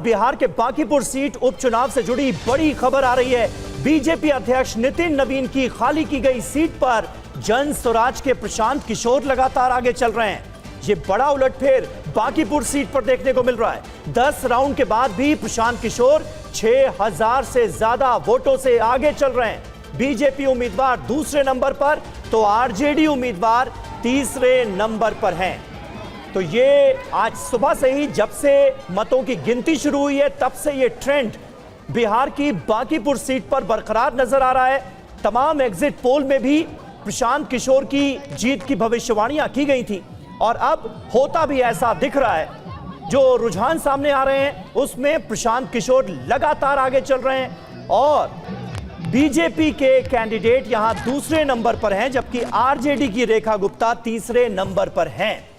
बिहार के बांकीपुर सीट उपचुनाव से जुड़ी बड़ी खबर आ रही है। बीजेपी अध्यक्ष नितिन नवीन की खाली की गई सीट पर जन स्वराज के प्रशांत किशोर लगातार आगे चल रहे हैं। ये बड़ा उलटफेर बांकीपुर सीट पर देखने को मिल रहा है। 10 राउंड के बाद भी प्रशांत किशोर 6000 से ज्यादा वोटों से आगे चल रहे हैं। बीजेपी उम्मीदवार दूसरे नंबर पर तो आरजेडी उम्मीदवार तीसरे नंबर पर हैं। तो ये आज सुबह से ही, जब से मतों की गिनती शुरू हुई है, तब से ये ट्रेंड बिहार की बांकीपुर सीट पर बरकरार नजर आ रहा है। तमाम एग्जिट पोल में भी प्रशांत किशोर की जीत की भविष्यवाणियां की गई थी और अब होता भी ऐसा दिख रहा है। जो रुझान सामने आ रहे हैं उसमें प्रशांत किशोर लगातार आगे चल रहे हैं और बीजेपी के कैंडिडेट यहां दूसरे नंबर पर हैं, जबकि आरजेडी की रेखा गुप्ता तीसरे नंबर पर हैं।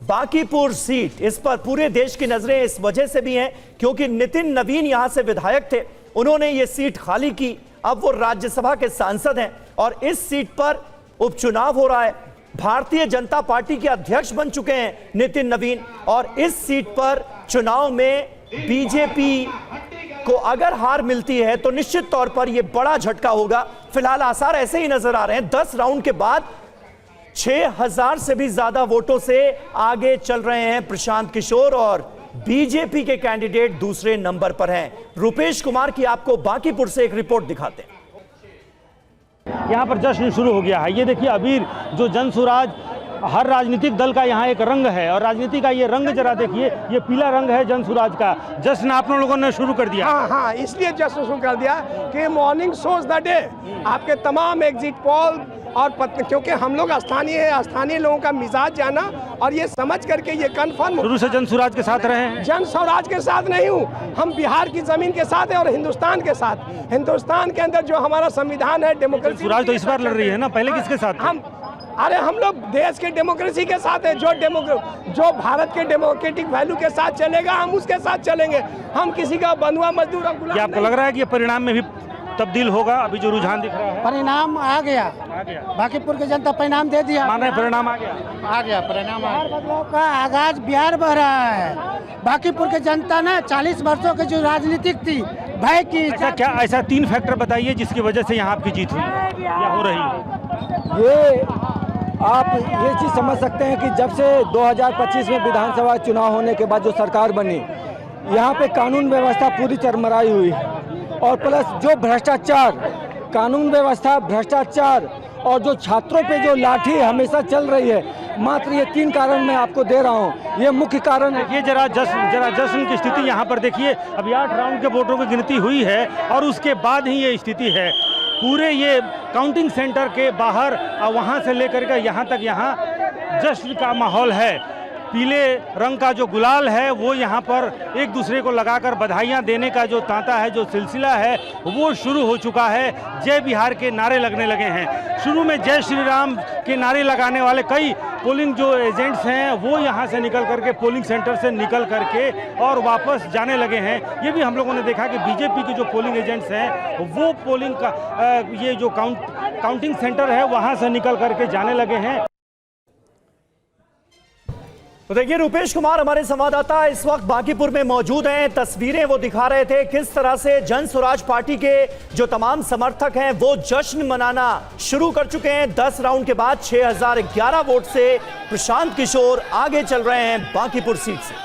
बांकीपुर सीट, इस पर पूरे देश की नजरें इस वजह से भी हैं क्योंकि नितिन नवीन यहां से विधायक थे, उन्होंने ये सीट खाली की, अब वो राज्यसभा के सांसद हैं और इस सीट पर उपचुनाव हो रहा है। भारतीय जनता पार्टी के अध्यक्ष बन चुके हैं नितिन नवीन और इस सीट पर चुनाव में बीजेपी को अगर हार मिलती है तो निश्चित तौर पर यह बड़ा झटका होगा। फिलहाल आसार ऐसे ही नजर आ रहे हैं। 10 राउंड के बाद 6000 से भी ज्यादा वोटों से आगे चल रहे हैं प्रशांत किशोर और बीजेपी के कैंडिडेट दूसरे नंबर पर हैं। रुपेश कुमार की आपको बांकीपुर से एक रिपोर्ट दिखाते हैं। यहाँ पर जश्न शुरू हो गया है। ये देखिए अबीर, जो जन स्वराज, हर राजनीतिक दल का यहाँ एक रंग है और राजनीति का ये रंग जरा देखिए, ये पीला रंग है जन स्वराज का। जश्न आप लोगों ने शुरू कर दिया। हाँ, इसलिए जश्न शुरू कर दिया कि मॉर्निंग शोज द डे। आपके तमाम एग्जिट पोल और क्योंकि हम लोग स्थानीय है, स्थानीय लोगों का मिजाज जाना और ये समझ करके ये कन्फर्म। शुरू से जन स्वराज के साथ रहे हैं? जन स्वराज के साथ नहीं हूँ, हम बिहार की जमीन के साथ है और हिंदुस्तान के साथ। हिंदुस्तान के अंदर जो हमारा संविधान है, डेमोक्रेसी। स्वराज तो इस बार लड़ रही है ना, पहले किसके साथ? हम लोग देश के डेमोक्रेसी के साथ है। जो भारत के डेमोक्रेटिक वैल्यू के साथ चलेगा, हम उसके साथ चलेंगे। हम किसी का बंधुआ मजदूर। क्या आपको लग रहा है कि ये परिणाम में भी तब्दील होगा? अभी जो रुझान दिख रहा है, परिणाम आ गया। बांकीपुर की जनता परिणाम दे दिया। मान रहे परिणाम आ गया परिणाम। बदलाव का आगाज बिहार बढ़ रहा है। बांकीपुर की जनता ने 40 वर्षों की जो राजनीतिक थी, भय की। ऐसा 3 फैक्टर बताइए जिसकी वजह से यहाँ आपकी जीत हुई या हो रही है। ये आप ये चीज़ समझ सकते हैं कि जब से 2025 में विधानसभा चुनाव होने के बाद जो सरकार बनी, यहाँ पे कानून व्यवस्था पूरी चरमराई हुई है और प्लस जो भ्रष्टाचार, कानून व्यवस्था, भ्रष्टाचार और जो छात्रों पे जो लाठी हमेशा चल रही है। मात्र ये 3 कारण मैं आपको दे रहा हूँ, ये मुख्य कारण है। ये जरा जश्न की स्थिति यहाँ पर देखिए। अभी 8 राउंड के वोटों की गिनती हुई है और उसके बाद ही ये स्थिति है। पूरे ये काउंटिंग सेंटर के बाहर वहाँ से लेकर के यहाँ तक यहाँ जश्न का माहौल है। पीले रंग का जो गुलाल है वो यहाँ पर एक दूसरे को लगाकर बधाइयाँ देने का जो तांता है, जो सिलसिला है, वो शुरू हो चुका है। जय बिहार के नारे लगने लगे हैं। शुरू में जय श्री राम के नारे लगाने वाले कई पोलिंग जो एजेंट्स हैं वो यहाँ से निकल करके, पोलिंग सेंटर से निकल करके और वापस जाने लगे हैं। ये भी हम लोगों ने देखा कि बीजेपी के जो पोलिंग एजेंट्स हैं वो पोलिंग का ये जो काउंटिंग सेंटर है वहाँ से निकल करके जाने लगे हैं। तो देखिए, रुपेश कुमार हमारे संवाददाता इस वक्त बांकीपुर में मौजूद हैं। तस्वीरें वो दिखा रहे थे किस तरह से जन स्वराज पार्टी के जो तमाम समर्थक हैं वो जश्न मनाना शुरू कर चुके हैं। 10 राउंड के बाद 6011 वोट से प्रशांत किशोर आगे चल रहे हैं बांकीपुर सीट से।